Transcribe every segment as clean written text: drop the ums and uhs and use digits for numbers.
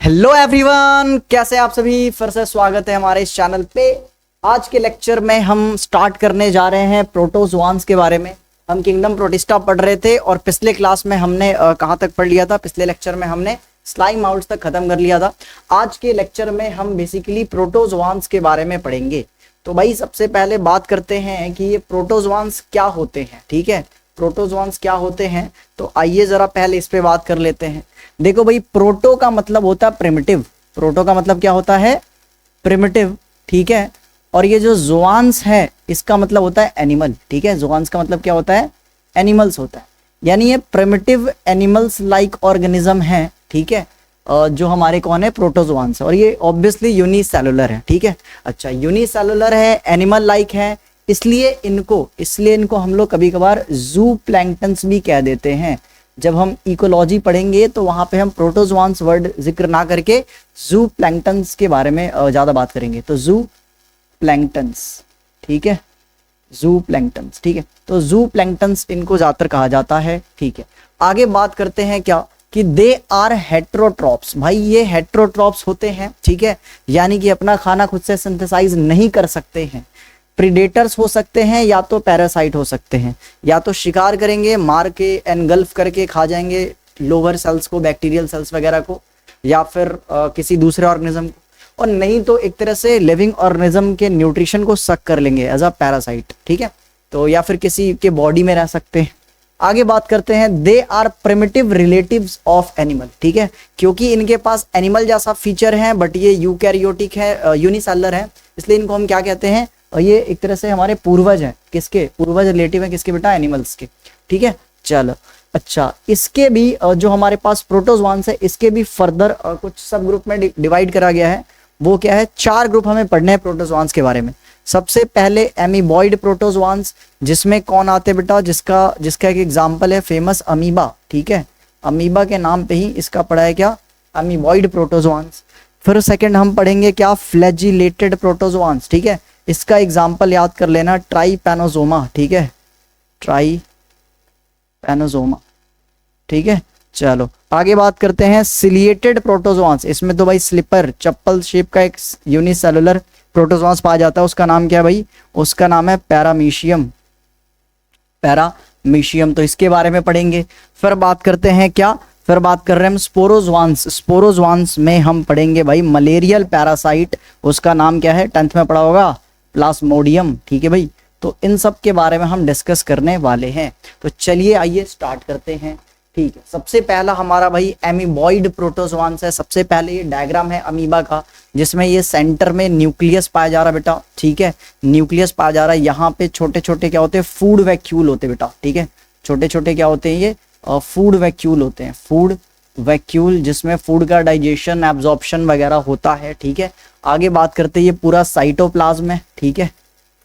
Hello everyone, कैसे आप सभी। फिर से स्वागत है हमारे इस चैनल पे। आज के लेक्चर में हम स्टार्ट करने जा रहे हैं प्रोटोजोआंस के बारे में। हम किंगडम प्रोटिस्टा पढ़ रहे थे और पिछले क्लास में हमने कहाँ तक पढ़ लिया था। पिछले लेक्चर में हमने स्लाइम माउल्ट्स तक खत्म कर लिया था। आज के लेक्चर में हम बेसिकली प्रोटोजोआंस के बारे में पढ़ेंगे। तो भाई सबसे पहले बात करते हैं कि ये प्रोटोजोआंस क्या होते हैं। ठीक है, प्रोटोजोआंस क्या होते हैं, तो आइए जरा पहले इस पे बात कर लेते हैं। देखो भाई, प्रोटो का मतलब होता है प्रिमिटिव। प्रोटो का मतलब क्या होता है? प्रिमिटिव। ठीक है, और ये जो जोआंस है इसका मतलब होता है एनिमल। ठीक है, जोआंस का मतलब क्या होता है? एनिमल्स होता है, यानी ये प्रिमिटिव एनिमल्स लाइक ऑर्गेनिज्म है। ठीक है, जो हमारे कौन है? प्रोटोजोआंस। और ये ऑब्वियसली यूनिसेलुलर है। ठीक है, अच्छा यूनिसेलुलर है, एनिमल लाइक है, इसलिए इनको हम लोग कभी कभार जू प्लैंक्टन्स भी कह देते हैं। जब हम इकोलॉजी पढ़ेंगे तो वहां पे हम प्रोटोजोआंस वर्ड जिक्र ना करके जू प्लैंक्टन्स के बारे में ज्यादा बात करेंगे। तो जू प्लैंक्टन्स, ठीक है, जू प्लैंक्टन्स। ठीक है, तो जू प्लैंक्टन्स इनको ज्यादातर कहा जाता है। ठीक है, आगे बात करते हैं क्या कि दे आर हेट्रोट्रॉप्स। भाई ये हेट्रोट्रॉप्स होते हैं। ठीक है, यानी कि अपना खाना खुद से सिंथेसाइज नहीं कर सकते हैं। प्रीडेटर्स हो सकते हैं या तो पैरासाइट हो सकते हैं, या तो शिकार करेंगे, मार के एनगल्फ करके खा जाएंगे लोअर सेल्स को, बैक्टीरियल सेल्स वगैरह को, या फिर किसी दूसरे ऑर्गेनिज्म को, और नहीं तो एक तरह से लिविंग ऑर्गेनिज्म के न्यूट्रिशन को सक कर लेंगे एज अ पैरासाइट। ठीक है, तो या फिर किसी के बॉडी में रह सकते हैं। आगे बात करते हैं, they are primitive relatives of animal. ठीक है, क्योंकि इनके पास एनिमल जैसा फीचर है बट ये यूकैरियोटिक है, यूनिसेलुलर है, इसलिए इनको हम क्या कहते हैं? और ये एक तरह से हमारे पूर्वज हैं। किसके पूर्वज? रिलेटिव है किसके बेटा? एनिमल्स के। ठीक है, चलो अच्छा, इसके भी जो हमारे पास प्रोटोजोआंस है इसके भी फर्दर कुछ सब ग्रुप में डिवाइड करा गया है। वो क्या है? 4 ग्रुप हमें पढ़ने हैं प्रोटोजोआंस के बारे में। सबसे पहले एमीबॉइड प्रोटोजोआंस, जिसमें कौन आते बेटा? जिसका एक एग्जाम्पल है फेमस अमीबा। ठीक है, अमीबा के नाम पे ही इसका पढ़ा है क्या? अमीबॉइड प्रोटोजोआंस। फिर सेकंड हम पढ़ेंगे क्या? फ्लैजिलेटेड प्रोटोजोआंस। ठीक है, इसका एग्जाम्पल याद कर लेना, ट्राइपैनोसोमा। ठीक है, ट्राइपैनोसोमा। ठीक है, चलो आगे बात करते हैं सिलिएटेड प्रोटोजोआंस। इसमें तो भाई स्लीपर, चप्पल शेप का एक यूनिसेलुलर प्रोटोजोआंस पाया जाता है। उसका नाम क्या है भाई? उसका नाम है पैरामीशियम। पैरामीशियम, तो इसके बारे में पढ़ेंगे। फिर बात करते हैं क्या? फिर बात कर रहे हैं हम स्पोरोजोआंस। स्पोरोजोआंस में हम पढ़ेंगे भाई मलेरियल पैरासाइट। उसका नाम क्या है? 10th में पढ़ा होगा, प्लाज्मोडियम। ठीक है भाई, तो इन सब के बारे में हम डिस्कस करने वाले हैं। तो चलिए आइए स्टार्ट करते हैं। ठीक है, सबसे पहला हमारा भाई एमीबॉइड प्रोटोजोआंस है। सबसे पहले ये डायग्राम है अमीबा का, जिसमें ये सेंटर में न्यूक्लियस पाया जा रहा है बेटा। ठीक है, न्यूक्लियस पाया जा रहा है। यहाँ पे छोटे छोटे क्या होते हैं? फूड वैक्यूल होते हैं बेटा। ठीक है, छोटे छोटे क्या होते हैं? ये फूड वैक्यूल होते हैं। फूड वैक्यूल, जिसमें फूड का डाइजेशन, एब्जॉर्प्शन वगैरह होता है। ठीक है, आगे बात करते हैं, ये पूरा साइटोप्लाज्म है। ठीक है,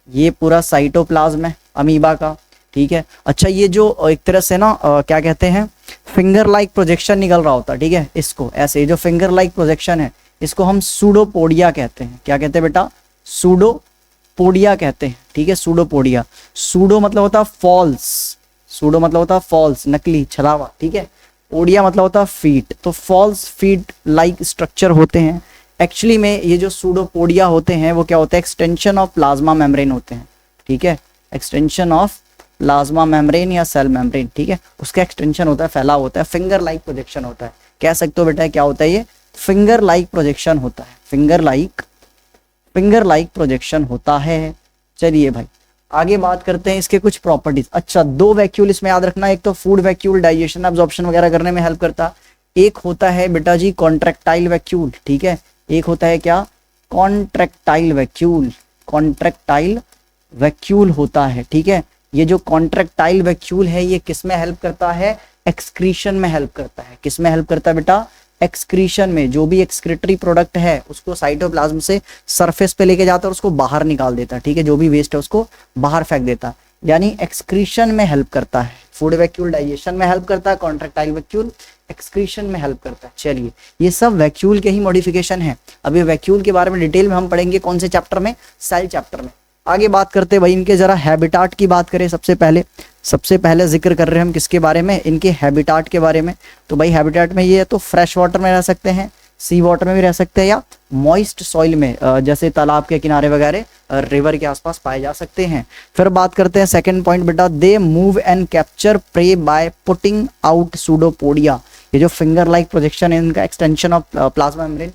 ये पूरा साइटोप्लाज्म है अमीबा का। ठीक है, अच्छा ये जो एक तरह से ना क्या कहते हैं, फिंगर लाइक प्रोजेक्शन निकल रहा होता है। ठीक है, इसको ऐसे जो फिंगर लाइक प्रोजेक्शन है इसको हम सूडोपोडिया कहते हैं। क्या कहते हैं बेटा? सूडोपोडिया कहते हैं। ठीक है, सूडोपोडिया। सूडो मतलब होता है फॉल्स, सूडो मतलब होता है फॉल्स, नकली, छलावा। ठीक है, पोडिया मतलब होता है फीट, तो फॉल्स फीट लाइक स्ट्रक्चर होते हैं। एक्चुअली में ये जो सूडोपोडिया होते हैं वो क्या होता है? एक्सटेंशन ऑफ प्लाज्मा मेम्ब्रेन होते हैं। ठीक है, एक्सटेंशन ऑफ प्लाज्मा मेम्ब्रेन या सेल मेम्ब्रेन। ठीक है, उसका एक्सटेंशन होता है, फैला होता है, फिंगर लाइक प्रोजेक्शन होता है। कह सकते हो बेटा क्या होता है? ये फिंगर लाइक प्रोजेक्शन होता है। फिंगर लाइक प्रोजेक्शन होता है। चलिए भाई आगे बात करते हैं इसके कुछ प्रॉपर्टीज। अच्छा, 2 वैक्यूल इसमें याद रखना, एक तो फूड वैक्यूल डाइजेशन एब्जॉर्प्शन वगैरह करने में हेल्प करता है, एक होता है बेटा जी कॉन्ट्रैक्टाइल वैक्यूल। ठीक है, एक होता है क्या? Contractile vacuole. कॉन्ट्रैक्टाइल वैक्यूल होता है। ठीक है, ये जो कॉन्ट्रैक्टाइल वैक्यूल है ये किस में हेल्प करता है? एक्सक्रीशन में हेल्प करता है। किस में हेल्प करता है बेटा? एक्सक्रीशन में। जो भी एक्सक्रीटरी प्रोडक्ट है उसको साइटोप्लाज्म से सरफेस पे लेके जाता है और उसको बाहर निकाल देता है। ठीक है, जो भी वेस्ट है उसको बाहर फेंक देता है, यानी एक्सक्रीशन में हेल्प करता है। फूड वैक्यूल डाइजेशन में हेल्प करता है, कॉन्ट्रैक्टाइल वैक्यूल एक्सक्रीशन में हेल्प करता है। चलिए, ये सब वैक्यूल के ही मॉडिफिकेशन है। अभी वैक्यूल के बारे में डिटेल में हम पढ़ेंगे कौन से चैप्टर में? सेल चैप्टर में। आगे बात करते हैं भाई इनके जरा हैबिटाट की बात करें। सबसे पहले जिक्र कर रहे हैं हम किसके बारे में? इनके हैबिटाट के बारे में। तो भाई हैबिटाट में ये है तो फ्रेश वाटर में रह सकते हैं, सी वाटर में भी रह सकते हैं या मॉइस्ट सॉइल में, जैसे तालाब के किनारे वगैरह, रिवर के आसपास पाए जा सकते हैं। फिर बात करते हैं सेकंड पॉइंट बेटा, they move and capture prey by putting out pseudopodia. ये जो फिंगर लाइक प्रोजेक्शन है इनका एक्सटेंशन ऑफ प्लाज्मा मेम्ब्रेन,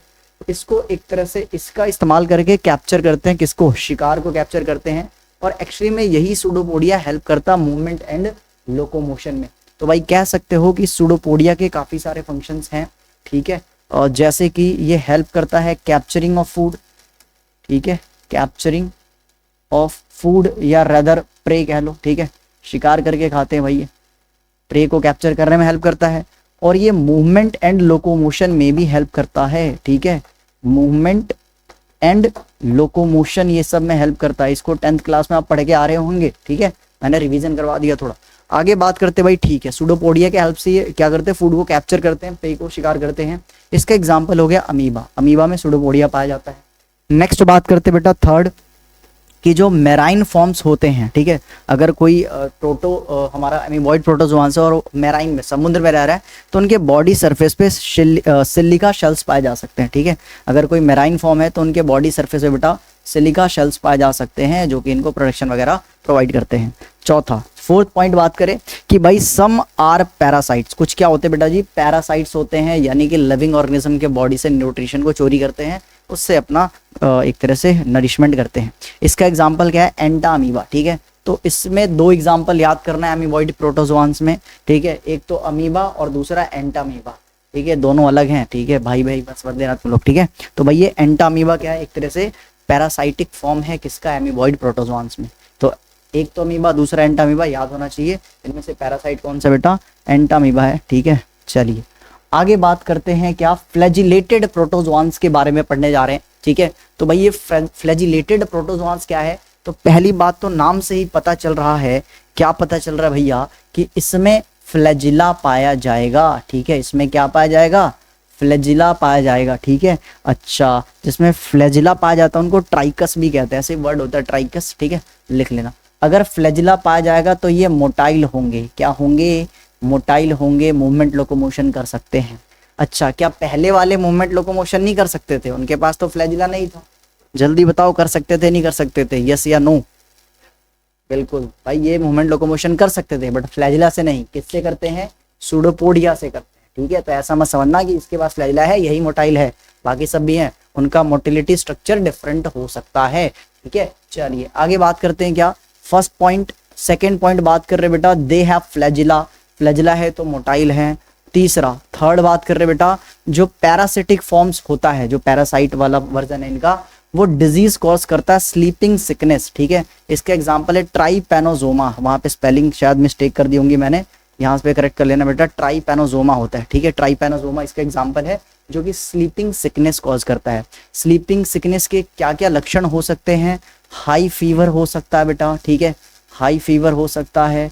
इसको एक तरह से इसका इस्तेमाल करके कैप्चर करते हैं, किसको, शिकार को कैप्चर करते हैं। और एक्चुअली में यही सूडोपोडिया हेल्प करता मूवमेंट एंड लोकोमोशन में। तो भाई कह सकते हो कि सूडोपोडिया के काफी सारे फंक्शंस हैं, ठीक है, और जैसे कि ये हेल्प करता है कैप्चरिंग ऑफ फूड, ठीक है, कैप्चरिंग ऑफ फूड या रेदर प्रे कह लो, ठीक है, शिकार करके खाते हैं भाई, ये प्रे को कैप्चर करने में हेल्प करता है। और ये मूवमेंट एंड लोकोमोशन में भी हेल्प करता है, ठीक है, मूवमेंट एंड लोकोमोशन ये सब में हेल्प करता है। इसको 10th क्लास में आप पढ़ के आ रहे होंगे, ठीक है, मैंने रिवीजन करवा दिया थोड़ा। आगे बात करते भाई, ठीक है, सूडोपोडिया के हेल्प से ये क्या करते हैं, फूड को कैप्चर करते हैं, प्रे को शिकार करते हैं। इसका एग्जांपल हो गया अमीबा, अमीबा में सूडोपोडिया पाया जाता है। नेक्स्ट बात करते बेटा थर्ड, कि जो मेराइन फॉर्म्स होते हैं, ठीक है, अगर कोई हमारा अमीबॉइड प्रोटोजोआन से और मेराइन में समुद्र में रह रहा है तो उनके बॉडी सरफेस पे सिलिका शेल्स पाए जा सकते हैं, ठीक है। अगर कोई मेराइन फॉर्म है तो उनके बॉडी सरफेस पे बेटा सिलिका शेल्स पाए जा सकते हैं, जो कि इनको प्रोटेक्शन वगैरह प्रोवाइड करते हैं। चौथा, फोर्थ पॉइंट बात करें कि भाई सम आर पैरासाइट्स, कुछ क्या होते हैं बेटा जी, पैरासाइट्स होते हैं, यानी कि लिविंग ऑर्गेनिज्म के बॉडी से न्यूट्रिशन को चोरी करते हैं, उससे अपना एक तरह से नरिशमेंट करते हैं। इसका एग्जांपल क्या है, एंटा अमीबा, ठीक है। तो इसमें दो एग्जांपल याद करना है अमीबॉइड प्रोटोजोआन्स में, ठीक है, एक तो अमीबा और दूसरा एंटा अमीबा, ठीक है, दोनों अलग हैं, ठीक है भाई भाई बस देना तुम लोग, ठीक है। तो भाई ये एंटा अमीबा क्या है, एक तरह से पैरासाइटिक फॉर्म है किसका, अमीबॉइड प्रोटोजोआन्स में। तो एक तो अमीबा दूसरा एंटा अमीबा याद होना चाहिए। इनमें से पैरासाइट कौन सा बेटा, एंटा अमीबा है, ठीक है। चलिए आगे बात करते हैं क्या, फ्लैजिलेटेड प्रोटोजोआन्स के बारे में पढ़ने जा रहे हैं, ठीक है। तो भाई ये फ्लैजिलेटेड प्रोटोजोआन्स क्या है, तो पहली बात तो नाम से ही पता चल रहा है, क्या पता चल रहा है भैया, कि इसमें फ्लैजिला पाया जाएगा, ठीक है, इसमें क्या पाया जाएगा, फ्लैजिला पाया जाएगा, ठीक है। अच्छा, जिसमें फ्लैजिला पाया जाता है उनको ट्राइकस भी कहते हैं, ऐसे वर्ड होता है ट्राइकस, ठीक है, लिख लेना। अगर फ्लैजिला पाया जाएगा तो ये मोटाइल होंगे, क्या होंगे, मोटाइल होंगे, मूवमेंट लोकोमोशन कर सकते हैं। अच्छा, क्या पहले वाले मूवमेंट लोकोमोशन नहीं कर सकते थे, उनके पास तो फ्लैजिला नहीं था, जल्दी बताओ कर सकते थे नहीं कर सकते थे, यस या नो। बिल्कुल भाई ये मूवमेंट लोकोमोशन कर सकते थे, बट फ्लैजिला से नहीं, किससे करते हैं, सूडोपोडिया से करते हैं, ठीक है। तो ऐसा मत समझना कि इसके पास फ्लैजिला है यही मोटाइल है, बाकी सब भी हैं, उनका मोटिलिटी स्ट्रक्चर डिफरेंट हो सकता है, ठीक है। चलिए आगे बात करते हैं क्या, फर्स्ट पॉइंट, सेकेंड पॉइंट बात कर रहे बेटा, दे हैव फ्लैजिला, फ्लैजिला है तो मोटाइल है। तीसरा, थर्ड बात कर रहे बेटा, जो पैरासिटिक फॉर्म्स होता है, जो पैरासाइट वाला वर्जन है इनका, वो डिजीज कॉज करता है स्लीपिंग सिकनेस, ठीक है। इसका एग्जांपल है ट्राइपैनोजोमा, वहां पे स्पेलिंग शायद मिस्टेक कर दी होंगी मैंने, यहाँ पे करेक्ट कर लेना बेटा, ट्राइपैनोजोमा होता है, ठीक है, ट्राइपैनोजोमा इसका एग्जांपल है, जो कि स्लीपिंग सिकनेस कॉज करता है। स्लीपिंग सिकनेस के क्या क्या लक्षण हो सकते हैं, हाई फीवर हो सकता है बेटा, ठीक है, हाई फीवर हो सकता है,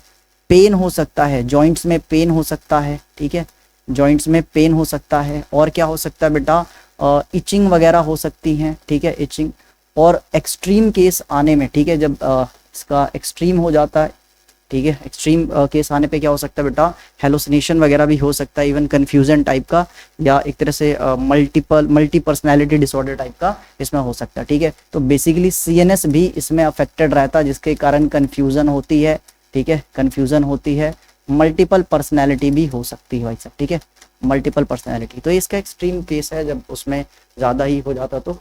पेन हो सकता है, जॉइंट्स में पेन हो सकता है, ठीक है, जॉइंट्स में पेन हो सकता है, और क्या हो सकता है बेटा, इचिंग वगैरह हो सकती हैं, ठीक है, इचिंग। और एक्सट्रीम केस आने में, ठीक है, जब इसका एक्सट्रीम हो जाता है, ठीक है, एक्सट्रीम केस आने पे क्या हो सकता है बेटा, हेलुसिनेशन वगैरह भी हो सकता है, इवन कन्फ्यूजन टाइप का, या एक तरह से मल्टी पर्सनैलिटी डिसऑर्डर टाइप का इसमें हो सकता है, ठीक है। तो बेसिकली सीएनएस भी इसमें अफेक्टेड रहता है, जिसके कारण कन्फ्यूजन होती है, ठीक है, कन्फ्यूजन होती है, मल्टीपल पर्सनैलिटी भी हो सकती है भाई साहब, ठीक है, मल्टीपल पर्सनैलिटी। तो इसका एक्सट्रीम केस है, जब उसमें ज़्यादा ही हो जाता तो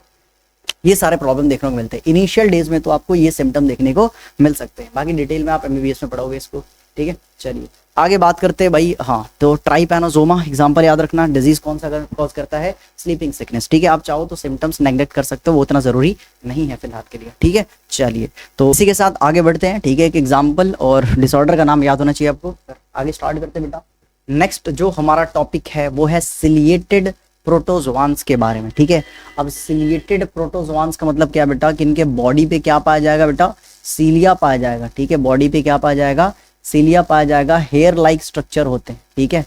ये सारे प्रॉब्लम देखने को मिलते हैं। इनिशियल डेज में तो आपको ये सिम्टम देखने को मिल सकते हैं, बाकी डिटेल में आप एमबीबीएस में पढ़ोगे इसको, ठीक है। चलिए आगे बात करते हैं भाई, हाँ, तो ट्राइपैनोजोमा एग्जांपल याद रखना, डिजीज कौन सा कॉज करता है, स्लीपिंग सिकनेस, ठीक है। आप चाहो तो सिम्टम्स नेग्लेक्ट कर सकते हो, वो उतना जरूरी नहीं है फिलहाल के लिए, ठीक है। चलिए तो इसी के साथ आगे बढ़ते हैं, ठीक है, एक एग्जाम्पल और डिसऑर्डर का नाम याद होना चाहिए आपको। आगे स्टार्ट करते हैं बेटा। नेक्स्ट जो हमारा टॉपिक है वो है सिलिएटेड प्रोटोजोआन्स के बारे में, ठीक है। अब सिलिएटेड प्रोटोजोआन्स का मतलब क्या बेटा, कि इनके बॉडी पे क्या पाया जाएगा बेटा, सीलिया पाया जाएगा, ठीक है, बॉडी पे क्या पाया जाएगा, सीलिया पाया जाएगा। हेयर लाइक स्ट्रक्चर होते हैं, ठीक है,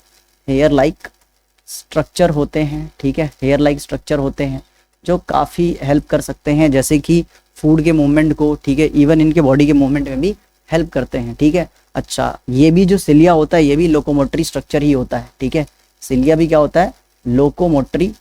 हेयर लाइक स्ट्रक्चर होते हैं, ठीक है, हेयर लाइक स्ट्रक्चर होते हैं, जो काफ़ी हेल्प कर सकते हैं, जैसे कि फूड के मूवमेंट को, ठीक है, इवन इनके बॉडी के मूवमेंट में भी हेल्प करते हैं, ठीक है। अच्छा, ये भी जो सिलिया होता है ये भी लोकोमोटरी स्ट्रक्चर ही होता है, ठीक है, सिलिया भी क्या होता है, लोकोमोटरी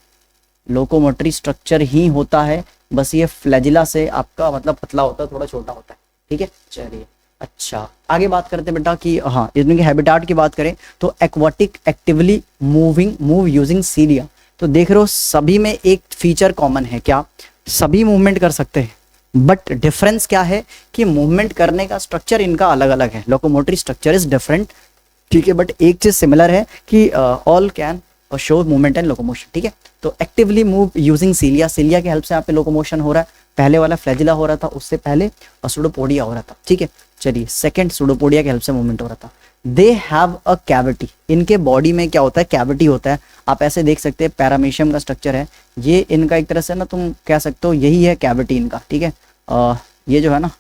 लोकोमोटरी स्ट्रक्चर ही होता है, बस ये फ्लैजिला से आपका मतलब पतला होता है, थोड़ा छोटा होता है, ठीक है। चलिए अच्छा आगे बात करते हैं बेटा कि हाँ इसमें हैबिटाट की बात करें तो एक्वाटिक एक्टिवली मूव यूजिंग सीलिया। तो देख रहे हो सभी में एक फीचर कॉमन है, क्या सभी मूवमेंट कर सकते हैं, बट डिफरेंस क्या है कि मूवमेंट करने का स्ट्रक्चर इनका अलग अलग है, लोकोमोटरी स्ट्रक्चर इज डिफरेंट, ठीक है। बट एक चीज सिमिलर है कि all can show movement and locomotion, ठीक है। तो एक्टिवली मूव यूजिंग सीलिया, सीलिया की हेल्प से यहाँ पे लोकोमोशन हो रहा है, पहले वाला फ्लैजिला हो रहा था, उससे पहले सूडोपोडिया हो रहा था, ठीक है। चलिए सेकंड सूडोपोडिया की हेल्प से मूवमेंट हो रहा था। दे हैव अ कैविटी, इनके बॉडी में क्या होता है, कैविटी होता है। आप ऐसे देख सकते हैं पैरामीशियम का स्ट्रक्चर है, ये इनका एक तरह से ना तुम कह सकते हो यही है कैविटी इनका, ठीक है। ये जो है ना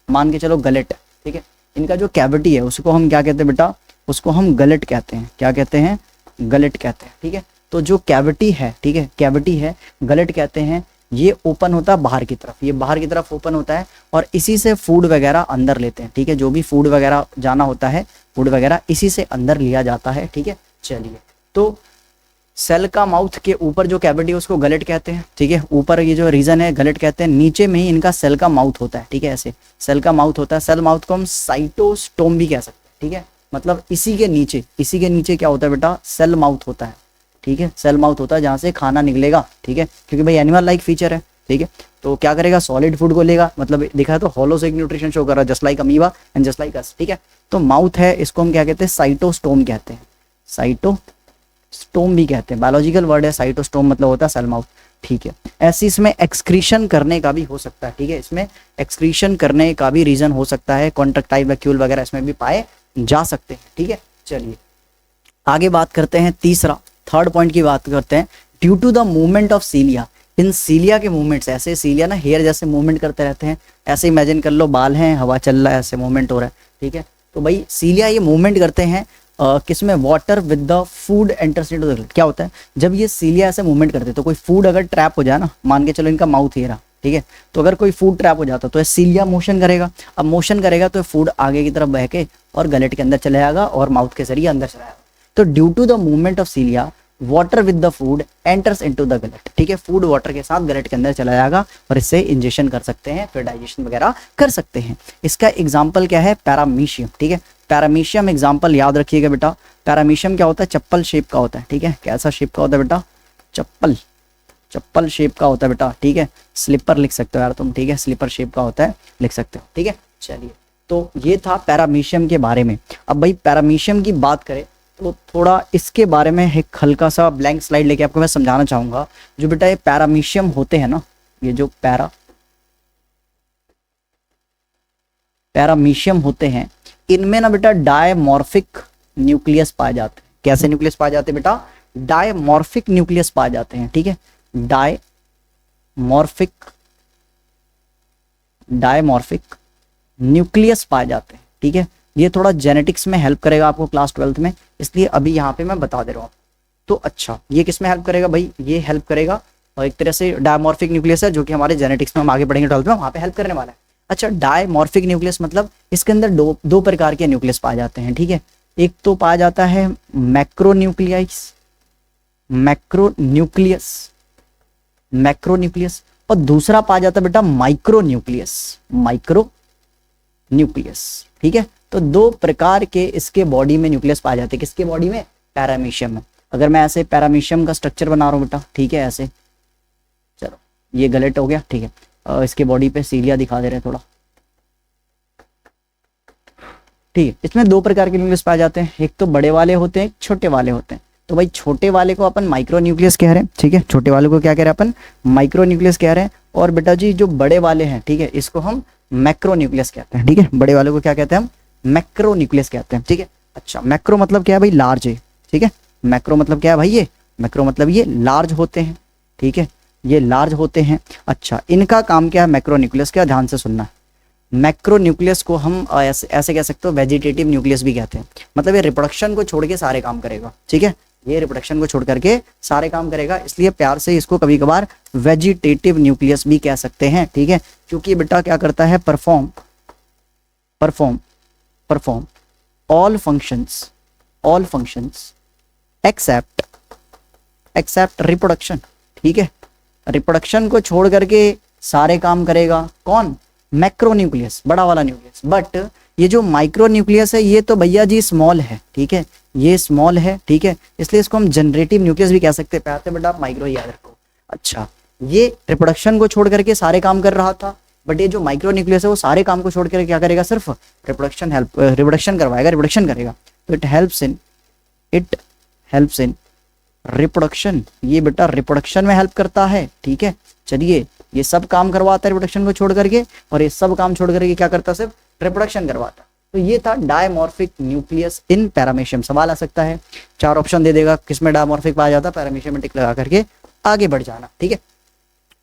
मान के चलो गलेट है, ठीक है। इनका जो कैविटी है उसको हम क्या कहते हैं बेटा, उसको हम गलेट कहते हैं, क्या कहते हैं, गलेट कहते हैं, ठीक है। तो जो कैविटी है, ठीक है, कैविटी है गलेट कहते हैं, ये ओपन होता है बाहर की तरफ, ये बाहर की तरफ ओपन होता है और इसी से फूड वगैरह अंदर लेते हैं, ठीक है। जो भी फूड वगैरह जाना होता है, फूड वगैरह इसी से अंदर लिया जाता है, ठीक है। चलिए तो सेल का माउथ के ऊपर जो कैविटी है उसको गलेट कहते हैं, ठीक है। ऊपर ये जो रीजन है गलेट कहते हैं, नीचे में ही इनका सेल का माउथ होता है, ठीक है। ऐसे सेल का माउथ होता है, सेल माउथ को हम साइटोस्टोम भी कह सकते हैं, ठीक है। मतलब इसी के नीचे क्या होता है बेटा, सेल माउथ होता है, ठीक है। सेल माउथ होता है जहाँ से खाना निकलेगा, ठीक है, क्योंकि भाई एनिमल लाइक फीचर है, ठीक है। तो क्या करेगा, सॉलिड फूड को लेगा, मतलब देखा है तो होलोसिक न्यूट्रिशन शो कर रहा है, just like amoeba and just like us, ठीक है। तो माउथ है, इसको हम क्या कहते हैं, साइटोस्टोम कहते हैं, साइटोस्टोम भी कहते हैं, बायोलॉजिकल वर्ड है साइटोस्टोम, मतलब होता है सेल माउथ, ठीक है। ऐसे इसमें एक्सक्रीशन करने का भी हो सकता है, ठीक है। इसमें एक्सक्रीशन करने का भी रीजन हो सकता है, कॉन्ट्रैक्टाइल वैक्यूल वगैरह इसमें भी पाए जा सकते हैं, ठीक है। चलिए आगे बात करते हैं, थर्ड पॉइंट की बात करते हैं, due to the movement of cilia, इन सीलिया के मूवमेंट्स, ऐसे सीलिया ना हेयर जैसे मूवमेंट करते रहते हैं, ऐसे इमेजिन कर लो बाल हैं, हवा चल रहा है, ऐसे मूवमेंट हो रहा है, ठीक है। तो भाई सीलिया ये मूवमेंट करते हैं किसमें, water with the food enters into the gut. क्या होता है जब ये सीलिया ऐसे मूवमेंट करते हैं तो कोई फूड अगर ट्रैप हो जाए ना, मान के चलो इनका माउथ ये रहा, ठीक है, तो अगर कोई फूड ट्रैप हो जाता तो सीलिया मोशन करेगा, अब मोशन करेगा तो फूड आगे की तरफ बह के और गलेट के अंदर चले जाएगा और माउथ के जरिए अंदर चला जाएगा। तो due to the movement of cilia water with the food enters into the gullet, ठीक है। फूड वाटर के साथ गलेट के अंदर चला जाएगा और इससे इंजेक्शन कर सकते हैं, फिर डाइजेशन वगैरह कर सकते हैं। इसका एग्जाम्पल क्या है, पैरामीशियम, ठीक है। पैरामीशियम एग्जाम्पल याद रखिएगा बेटा, पैरामीशियम क्या होता है, चप्पल शेप का होता है, ठीक है। कैसा शेप का होता है बेटा, चप्पल शेप का होता है बेटा, ठीक है। स्लीपर लिख सकते हो यार तुम, ठीक है, स्लीपर शेप का होता है, लिख सकते हो, ठीक है। चलिए तो ये था पैरामीशियम के बारे में। अब भाई पैरामीशियम की बात करें तो थोड़ा इसके बारे में एक हल्का सा ब्लैंक स्लाइड लेके आपको मैं समझाना चाहूंगा। जो बेटा ये पैरामीशियम होते हैं ना, ये जो पैरामीशियम होते हैं, इनमें ना बेटा डायमॉर्फिक न्यूक्लियस पाए जाते हैं। कैसे न्यूक्लियस पाए जाते हैं बेटा, डायमॉर्फिक न्यूक्लियस पाए जाते हैं, ठीक है। डायमॉर्फिक न्यूक्लियस पाए जाते हैं, ठीक है। ये थोड़ा जेनेटिक्स में हेल्प करेगा आपको क्लास 12th में, इसलिए अभी यहाँ पे मैं बता दे रहा हूँ। तो अच्छा ये किस में हेल्प करेगा भाई, ये हेल्प करेगा और एक तरह से डायमॉर्फिक न्यूक्लियस है जो कि हमारे जेनेटिक्स में हम आगे पढ़ेंगे 12th में, वहाँ पे हेल्प करने वाला है। अच्छा डायमॉर्फिक न्यूक्लियस मतलब इसके अंदर दो प्रकार के न्यूक्लियस पाए जाते हैं, ठीक है। एक तो पाया जाता है मैक्रोन्यूक्लियस और दूसरा पाया जाता है बेटा माइक्रोन्यूक्लियस, ठीक है। तो दो प्रकार के इसके बॉडी में न्यूक्लियस पाए जाते हैं, किसके बॉडी में, पैरामीशियम में। अगर मैं ऐसे पैरामीशियम का स्ट्रक्चर बना रहा हूँ बेटा, ठीक है, ऐसे चलो ये गलेट हो गया, ठीक है। इसके बॉडी पे सीलिया दिखा दे रहे हैं थोड़ा, ठीक है। इसमें दो प्रकार के न्यूक्लियस पाए जाते हैं, एक तो बड़े वाले होते हैं, एक छोटे वाले होते हैं। तो भाई छोटे वाले को अपन माइक्रो न्यूक्लियस कह रहे हैं, ठीक है। छोटे वाले को क्या कह रहे हैं अपन, माइक्रो न्यूक्लियस कह रहे हैं। और बेटा जी जो बड़े वाले हैं, ठीक है, इसको हम मैक्रो न्यूक्लियस कहते हैं, ठीक है। बड़े वाले को क्या कहते हैं हम, मैक्रो न्यूक्लियस कहते हैं, ठीक है। अच्छा मैक्रो मतलब क्या है भाई, लार्ज है, ठीक है। मैक्रो मतलब क्या है भाई, ये मैक्रो मतलब ये लार्ज होते हैं, ठीक है, ये लार्ज होते हैं। अच्छा इनका काम क्या है, मैक्रो न्यूक्लियस का, ध्यान से सुनना। मैक्रो न्यूक्लियस को हम ऐसे कह सकते हो वेजिटेटिव न्यूक्लियस भी कहते हैं, मतलब ये रिप्रोडक्शन को छोड़ के सारे काम करेगा, ठीक है। ये रिप्रोडक्शन को छोड़ करके सारे काम करेगा, इसलिए प्यार से इसको कभी कभार वेजिटेटिव न्यूक्लियस भी कह सकते हैं, ठीक है। क्योंकि बेटा क्या करता है, perform all functions except reproduction, ठीक है। रिप्रोडक्शन को छोड़ करके सारे काम करेगा कौन? मैक्रोन्यूक्लियस, बड़ा वाला न्यूक्लियस। बट ये जो माइक्रो न्यूक्लियस है ये तो भैया जी स्मॉल है, ठीक है, ये स्मॉल है, ठीक है, इसलिए इसको हम जनरेटिव न्यूक्लियस भी कह सकते हैं। पहले बेटा आप माइक्रो याद रखो। अच्छा, ये रिप्रोडक्शन को छोड़ करके सारे काम कर रहा था, बट ये जो माइक्रो न्यूक्लियस है वो सारे काम को छोड़ करके क्या करेगा? सिर्फ रिप्रोडक्शन करवाएगा, रिप्रोडक्शन करेगा। तो इट हेल्प्स इन रिप्रोडक्शन, ये बेटा रिप्रोडक्शन में हेल्प करता है, ठीक है। चलिए, ये सब काम करवाता है रिप्रोडक्शन को छोड़ करके, और ये सब काम छोड़ करके क्या करता है? सिर्फ रिप्रोडक्शन करवाता। तो ये था डायमॉर्फिक न्यूक्लियस इन पैरामीशियम। सवाल आ सकता है, 4 ऑप्शन दे देगा, किसमें डायमॉर्फिक पाया जाता है? पैरामीशियम में टिक लगा करके आगे बढ़ जाना, ठीक है।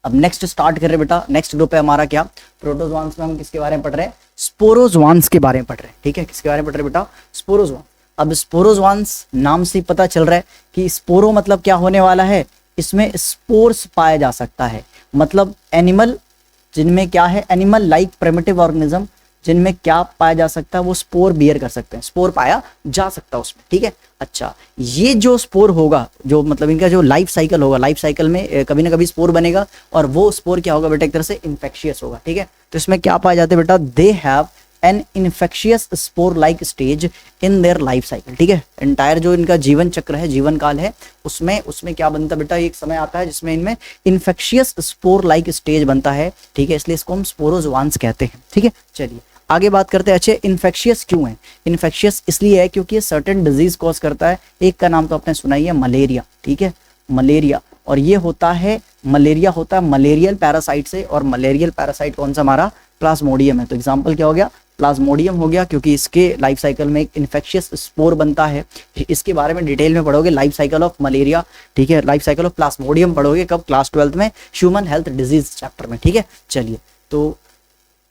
अब नेक्स्ट स्टार्ट कर रहे बेटा, नेक्स्ट ग्रुप है हमारा क्या? प्रोटोजोआंस में हम किसके बारे में पढ़ रहे हैं? स्पोरोजोआंस के बारे में पढ़ रहे हैं, ठीक है। किसके बारे में पढ़ रहे हैं बेटा? स्पोरोजोआंस। अब स्पोरोजोआंस नाम से पता चल रहा है कि स्पोरो मतलब क्या होने वाला है? इसमें स्पोर्स पाया जा सकता है, मतलब एनिमल जिनमें क्या है? एनिमल लाइक प्रिमिटिव ऑर्गेनिज्म जिनमें क्या पाया जा सकता है? वो स्पोर बियर कर सकते हैं, स्पोर पाया जा सकता है उसमें, ठीक है। अच्छा, ये जो स्पोर होगा, जो मतलब इनका जो लाइफ साइकिल होगा, लाइफ साइकिल में कभी ना कभी स्पोर बनेगा, और वो स्पोर क्या होगा बेटा? एक तरह से इन्फेक्शियस होगा, ठीक है। तो इसमें क्या पाया जाता है बेटा? They have an infectious spore like stage in their life cycle, ठीक है। एंटायर जो इनका जीवन चक्र है, जीवन काल है, उसमें क्या बनता है बेटा? एक समय आता है जिसमें इनमें इन्फेक्शियस स्पोर लाइक स्टेज बनता है, ठीक है, इसलिए इसको हम स्पोरोजोआंस कहते हैं, ठीक है। चलिए आगे बात करते हैं। अच्छे, इन्फेक्शियस क्यों है? इन्फेक्शियस इसलिए है क्योंकि ये सर्टेन डिजीज कॉज करता है। एक का नाम तो आपने सुना ही है, मलेरिया, ठीक है, मलेरिया। और ये होता है, मलेरिया होता है मलेरियल पैरासाइट से, और मलेरियल पैरासाइट कौन सा? हमारा प्लाज्मोडियम है। तो एग्जाम्पल क्या हो गया? प्लाज्मोडियम हो गया, क्योंकि इसके लाइफ साइकिल में एक इन्फेक्शियस स्पोर बनता है। इसके बारे में डिटेल में पढ़ोगे, लाइफ साइकिल ऑफ मलेरिया, ठीक है, लाइफ साइकिल ऑफ प्लाज्मोडियम पढ़ोगे कब? क्लास 12 में, ह्यूमन हेल्थ डिजीज चैप्टर में, ठीक है। चलिए, तो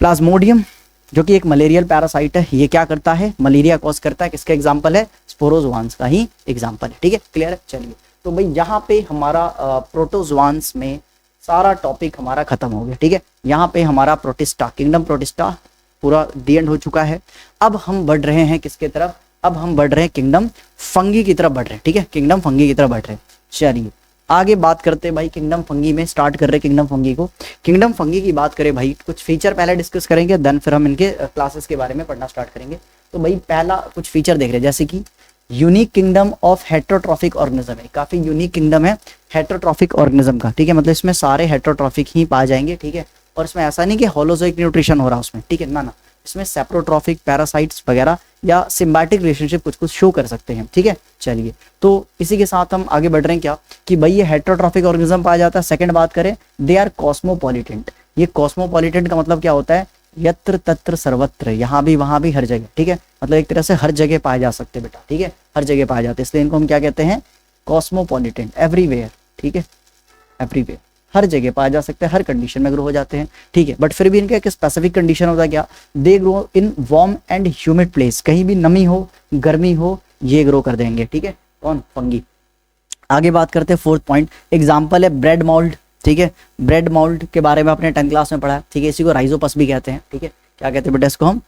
प्लाज्मोडियम जो कि एक मलेरियल पैरासाइट है, ये क्या करता है? मलेरिया कॉज करता है। किसका एग्जाम्पल है? स्पोरोजोआंस का ही एग्जाम्पल है, ठीक है, क्लियर है। चलिए, तो भाई यहाँ पे हमारा प्रोटोजोआंस में सारा टॉपिक हमारा खत्म हो गया, ठीक है। यहाँ पे हमारा प्रोटिस्टा, किंगडम प्रोटिस्टा पूरा दी एंड हो चुका है। अब हम बढ़ रहे हैं किसके तरफ? अब हम बढ़ रहे हैं किंगडम फंगी की तरफ बढ़ रहे हैं, ठीक है, किंगडम फंगी की तरफ बढ़ रहे हैं। चलिए आगे बात करते हैं भाई, किंगडम फंगी में स्टार्ट कर रहे हैं किंगडम फंगी को। किंगडम फंगी की बात करें भाई, कुछ फीचर पहले डिस्कस करेंगे, देन फिर हम इनके क्लासेस के बारे में पढ़ना स्टार्ट करेंगे। तो भाई पहला कुछ फीचर देख रहे हैं, जैसे कि unique kingdom of heterotrophic organism है, काफी यूनिक किंगडम है हेट्रोट्रॉफिक ऑर्गेनिज्म का, ठीक है, मतलब इसमें सारे हेट्रोट्रॉफिक ही पाए जाएंगे, ठीक है। और इसमें ऐसा नहीं कि होलोजोइक न्यूट्रिशन हो रहा है उसमें, ठीक है, ना, इसमें सेप्रोट्रॉफिक, पैरासाइट्स वगैरह या सिम्बायोटिक रिलेशनशिप कुछ कुछ शो कर सकते हैं, ठीक है। चलिए, तो इसी के साथ हम आगे बढ़ रहे हैं क्या कि भाई ये हेट्रोट्रॉफिक ऑर्गेनिज्म पाया जाता है। सेकंड बात करें, दे आर कॉस्मोपॉलिटेंट। ये कॉस्मोपॉलिटेंट का मतलब क्या होता है? यत्र तत्र सर्वत्र, यहाँ भी वहां भी हर जगह, ठीक है, मतलब एक तरह से हर जगह पाए जा सकते हैं बेटा, ठीक है, हर जगह पाए जाते हैं, इसलिए इनको हम क्या कहते हैं? कॉस्मोपॉलिटेंट, एवरीवेयर, ठीक है, एवरीवेयर, हर जगह पाया जा सकता है, हर कंडीशन में ग्रो हो जाते हैं, ठीक है। बट फिर भी इनका एक स्पेसिफिक कंडीशन होता है क्या? They grow in warm and humid place, कहीं भी नमी हो, गर्मी हो, ये ग्रो कर देंगे, ठीक है, कौन? फंगी। आगे बात करते हैं फोर्थ पॉइंट, एग्जाम्पल है ब्रेड मोल्ड, ठीक है, ब्रेड मोल्ड के बारे में आपने 10th क्लास में पढ़ा है, ठीक है, इसी को राइजोपस भी कहते हैं, ठीक है, क्या कहते हैं बेटा इसको हम?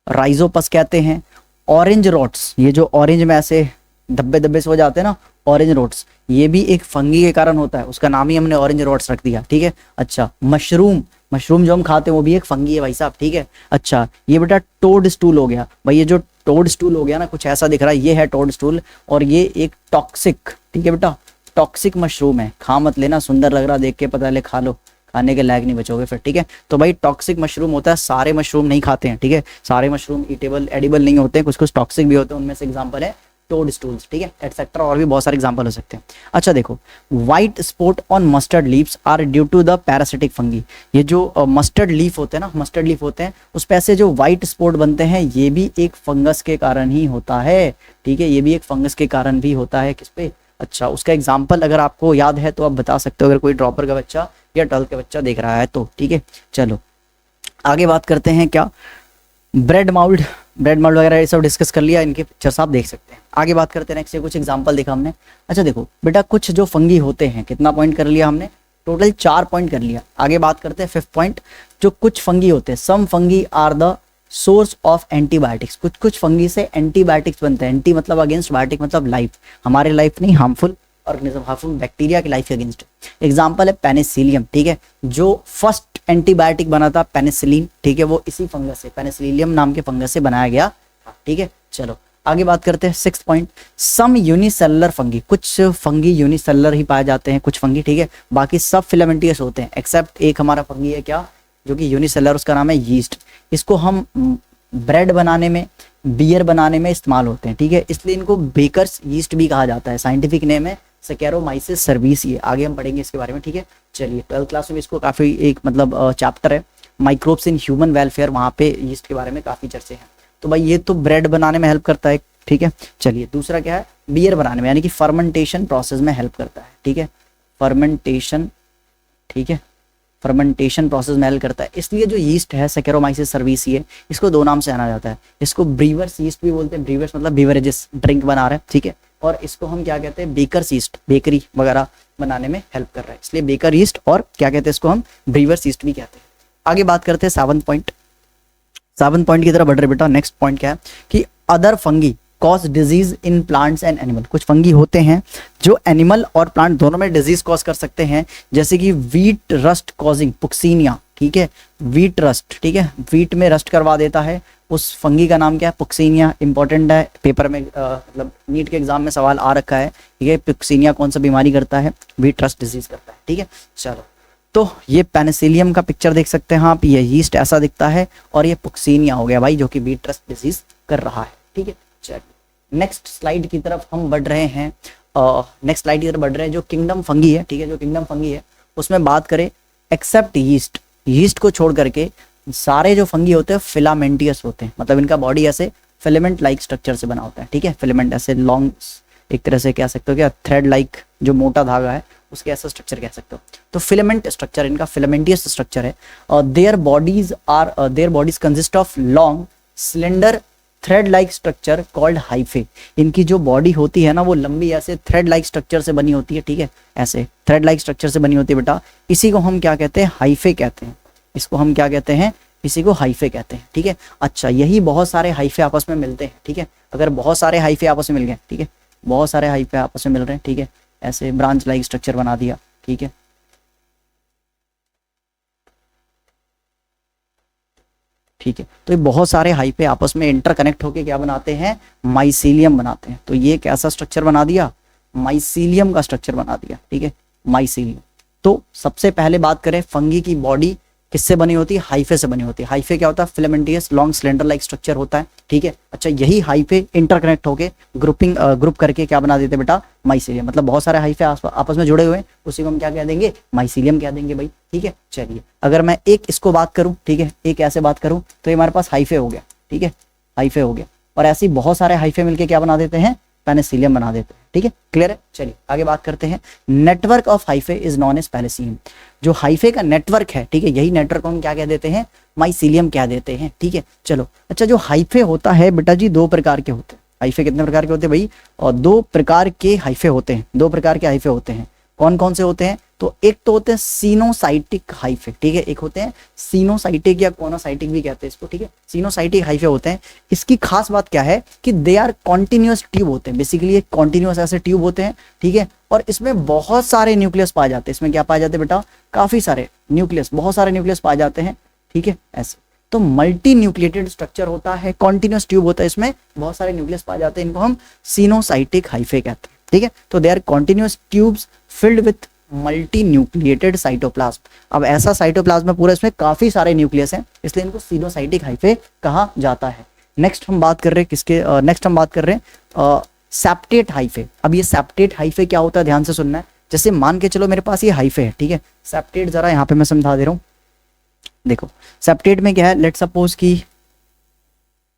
राइजोपस कहते हैं। ऑरेंज रोट्स, ये जो ऑरेंज में ऐसे धब्बे धब्बे से हो जाते हैं ना, ऑरेंज रोट्स, ये भी एक फंगी के कारण होता है, उसका नाम ही हमने ऑरेंज रोट्स रख दिया, ठीक है। अच्छा, मशरूम जो हम खाते हैं वो भी एक फंगी है भाई साहब, ठीक है। अच्छा, ये बेटा टोड स्टूल हो गया भाई, ये जो टोड स्टूल हो गया ना, कुछ ऐसा दिख रहा है, ये है टोड स्टूल, और ये एक टॉक्सिक, ठीक है बेटा, टॉक्सिक मशरूम है, खा मत लेना, सुंदर लग रहा देख के, पता ले खा लो, खाने के लायक नहीं बचोगे फिर, ठीक है। तो भाई टॉक्सिक मशरूम होता है, सारे मशरूम नहीं खाते हैं, ठीक है, सारे मशरूम ईटेबल एडिबल नहीं होते हैं, कुछ कुछ टॉक्सिक भी होते हैं, उनमें से एग्जांपल है टोड स्टूल्स, ठीक है, एटसेट्रा, और भी बहुत सारे एग्जांपल हो सकते हैं। अच्छा देखो, white spot on mustard leaves are due to the parasitic fungi. ये जो मस्टर्ड लीफ होते हैं ना, मस्टर्ड लीफ होते हैं, उस पे से जो व्हाइट स्पॉट बनते हैं, ये भी एक फंगस के कारण ही होता है, ठीक है, ये भी एक फंगस के कारण भी होता है। किस पे? अच्छा, उसका एग्जाम्पल अगर आपको याद है तो आप बता सकते हो, अगर कोई ड्रॉपर का बच्चा या 12th का बच्चा देख रहा है तो, ठीक है। चलो आगे बात करते हैं क्या, ब्रेड माउल्ड वगैरह ये सब डिस्कस कर लिया, इनके पिक्चर्स आप देख सकते हैं। आगे बात करते हैं नेक्स्ट, कुछ एग्जांपल देखा हमने। अच्छा देखो बेटा, कुछ जो फंगी होते हैं, कितना पॉइंट कर लिया हमने? टोटल 4 पॉइंट कर लिया। आगे बात करते हैं 5th पॉइंट, जो कुछ फंगी होते हैं, some fungi are the source of antibiotics. कुछ फंगी से एंटीबायोटिक्स बनते हैं, एंटी मतलब अगेंस्ट, बायोटिक मतलब लाइफ, हमारे लाइफ नहीं, हार्मफुल, ऑर्गेनिज्म, हार्मफुल बैक्टीरिया की लाइफ के अगेंस्ट। एग्जाम्पल है पेनिसिलियम, ठीक है, जो फर्स्ट एंटीबायोटिक बना था पेनिसिलिन, ठीक है, वो इसी फंगस से, पेनिसिलियम नाम के फंगस से बनाया गया, ठीक है। चलो आगे बात करते हैं 6 पॉइंट, सम यूनिसेलुलर फंगी, कुछ फंगी यूनिसेलुलर ही पाए जाते हैं, कुछ फंगी, ठीक है, बाकी सब फिलामेंटियस होते हैं, एक्सेप्ट एक हमारा फंगी है क्या, जो कि यूनिसेलुलर, उसका नाम है यीस्ट। इसको हम ब्रेड बनाने में, बियर बनाने में इस्तेमाल होते हैं, ठीक है, इसलिए इनको बेकर्स यीस्ट भी कहा जाता है। साइंटिफिक नेम है सैकेरोमाइसिस सर्विसिए, आगे हम पढ़ेंगे इसके बारे में, ठीक है। चलिए 12th क्लास में इसको काफ़ी एक मतलब चैप्टर है माइक्रोब्स इन ह्यूमन वेलफेयर, वहाँ पे यीस्ट के बारे में काफ़ी चर्चे हैं। तो भाई ये तो ब्रेड बनाने में हेल्प करता है, ठीक है। चलिए दूसरा क्या है, बियर बनाने में, यानी कि फर्मेंटेशन प्रोसेस में हेल्प करता है, ठीक है, फर्मेंटेशन, ठीक है, फर्मेंटेशन प्रोसेस में हेल्प करता है। इसलिए जो यीस्ट है सैकेरोमाइसिस सर्विसिए, इसको दो नाम से जाना जाता है, इसको ब्रीवर्स यीस्ट भी बोलते हैं, ब्रीवर्स मतलब बीवरेजेस, ड्रिंक बना रहे हैं, ठीक है, और इसको हम क्या कहते हैं, बेकर्स यीस्ट, बेकरी वगैरह बनाने में हेल्प कर रहा है, इसलिए बेकर यीस्ट, और क्या कहते हैं इसको हम ब्रीवर्स यीस्ट भी कहते हैं। आगे बात करते हैं 7 पॉइंट, 7 पॉइंट की तरफ बढ़ रहे बेटा। नेक्स्ट पॉइंट क्या है कि other fungi cause disease in plants and animal, कुछ फंगी होते हैं जो एनिमल और प्लांट दोनों में डिजीज कॉज कर सकते हैं, जैसे कि वीट रस्ट कॉजिंग पुक्सीनिया, ठीक है, वीट रस्ट, ठीक है, वीट में रस्ट करवा देता है, उस फंगी का नाम क्या है, पुक्सीनिया। इंपॉर्टेंट है, पेपर में मतलब नीट के एग्जाम में सवाल आ रखा है, ठीक है, पुक्सीनिया कौन सा बीमारी करता है, वीट रस्ट डिजीज करता है, ठीक है। चलो तो ये पेनिसिलियम का पिक्चर देख सकते हैं आप, ये यीस्ट ऐसा दिखता है, और ये पुक्सीनिया हो गया भाई, जो कि वीट रस्ट डिजीज कर रहा है, ठीक है। चलिए नेक्स्ट स्लाइड की तरफ हम बढ़ रहे हैं, नेक्स्ट स्लाइड की तरफ बढ़ रहे हैं, जो किंगडम फंगी है, ठीक है, जो किंगडम फंगी है उसमें बात करें, एक्सेप्ट यीस्ट, यीस्ट को छोड़ करके सारे जो फंगी होते हैं फिलामेंटियस होते हैं, मतलब इनका बॉडी ऐसे फिलामेंट लाइक स्ट्रक्चर से बना होता है, ठीक है, फिलामेंट ऐसे लॉन्ग, एक तरह से कह सकते हो क्या, थ्रेड लाइक जो मोटा धागा है उसके ऐसा स्ट्रक्चर कह सकते हो। तो फिलामेंट स्ट्रक्चर, इनका फिलामेंटियस स्ट्रक्चर है, और their bodies consist of long slender thread like structure called hyphae. इनकी जो बॉडी होती है ना वो लंबी ऐसे थ्रेड लाइक स्ट्रक्चर से बनी होती है, ठीक है, ऐसे थ्रेड लाइक स्ट्रक्चर से बनी होती है बेटा, इसी को हम क्या कहते हैं, हाइफे कहते हैं, इसको हम क्या कहते हैं, इसी को हाइफे कहते हैं, ठीक है। अच्छा यही बहुत सारे हाइफे आपस में मिलते हैं, ठीक है, अगर बहुत सारे हाइफे आपस में मिल गए, ठीक है, बहुत सारे हाइफे आपस में मिल रहे हैं, ठीक है, ऐसे ब्रांच लाइक स्ट्रक्चर बना दिया, ठीक है, ठीक है, तो ये बहुत सारे हाइफे आपस में इंटरकनेक्ट होके क्या बनाते हैं, माइसीलियम बनाते हैं। तो ये कैसा स्ट्रक्चर बना दिया, माइसीलियम का स्ट्रक्चर बना दिया, ठीक है, माइसीलियम। तो सबसे पहले बात करें फंगी की बॉडी किससे बनी होती है, हाइफे से बनी होती है। हाइफे क्या होता है, filamentous long slender like structure होता है, ठीक है। अच्छा यही हाइफे इंटरकनेक्ट होके ग्रुप करके क्या बना देते बेटा, माइसीलियम, मतलब बहुत सारे हाइफे आपस में जुड़े हुए हैं, उसी को हम क्या कह देंगे, माइसीलियम कह देंगे भाई, ठीक है। चलिए अगर मैं एक इसको बात करूं, ठीक है, एक ऐसे बात करूं तो ये हमारे पास हाइफे हो गया, ठीक है, हाइफे हो गया, और ऐसे बहुत सारे हाइफे मिलके क्या बना देते हैं, पेनिसिलियम बना देते हैं, ठीक है, क्लियर है। चलिए आगे बात करते हैं, network of hyphae is known as penicillium. जो हाइफे का नेटवर्क है, ठीक है, यही नेटवर्क हम क्या कह देते हैं, माइसीलियम कह देते हैं, ठीक है। चलो अच्छा जो हाइफे होता है बेटा जी, दो प्रकार के होते हैं। हाइफे कितने प्रकार के होते हैं भाई, और दो प्रकार के हाइफे होते हैं, दो प्रकार के हाइफे होते हैं। कौन कौन से होते हैं, तो एक तो होते हैं सीनोसाइटिक हाइफे, ठीक है, एक होते हैं सीनोसाइटिक या कोनोसाइटिक भी कहते हैं इसको, ठीक है, सीनोसाइटिक हाइफे होते हैं। इसकी खास बात क्या है कि दे आर कॉन्टिन्यूअस ट्यूब होते हैं, बेसिकली एक कॉन्टिन्यूअस ऐसे ट्यूब होते हैं, ठीक है, और इसमें बहुत सारे न्यूक्लियस पाए जाते हैं। इसमें क्या पाए जाते हैं बेटा, काफी सारे न्यूक्लियस, बहुत सारे न्यूक्लियस पाए जाते हैं, ठीक है, ऐसे। तो मल्टी न्यूक्लिएटेड स्ट्रक्चर होता है, कॉन्टिन्यूअस ट्यूब होता है, इसमें बहुत सारे न्यूक्लियस पाए जाते हैं, इनको हम सीनोसाइटिक हाइफे कहते हैं, ठीक है। तो they are continuous tubes filled with multinucleated cytoplasm. अब ऐसा साइटोप्लाज्म पूरा, इसमें काफी सारे न्यूक्लियस हैं, इसलिए इनको सीनोसाइटिक हाइफे कहा जाता है। नेक्स्ट हम बात कर रहे हैं किसके, नेक्स्ट हम बात कर रहे हैं सेप्टेट हाइफे। अब ये सेप्टेट हाइफे क्या होता है, ध्यान से सुनना है। जैसे मान के चलो मेरे पास ये हाइफे है, ठीक है, सेप्टेट जरा यहाँ पे मैं समझा दे रहा हूँ। देखो सेप्टेट में क्या है, लेट सपोज की,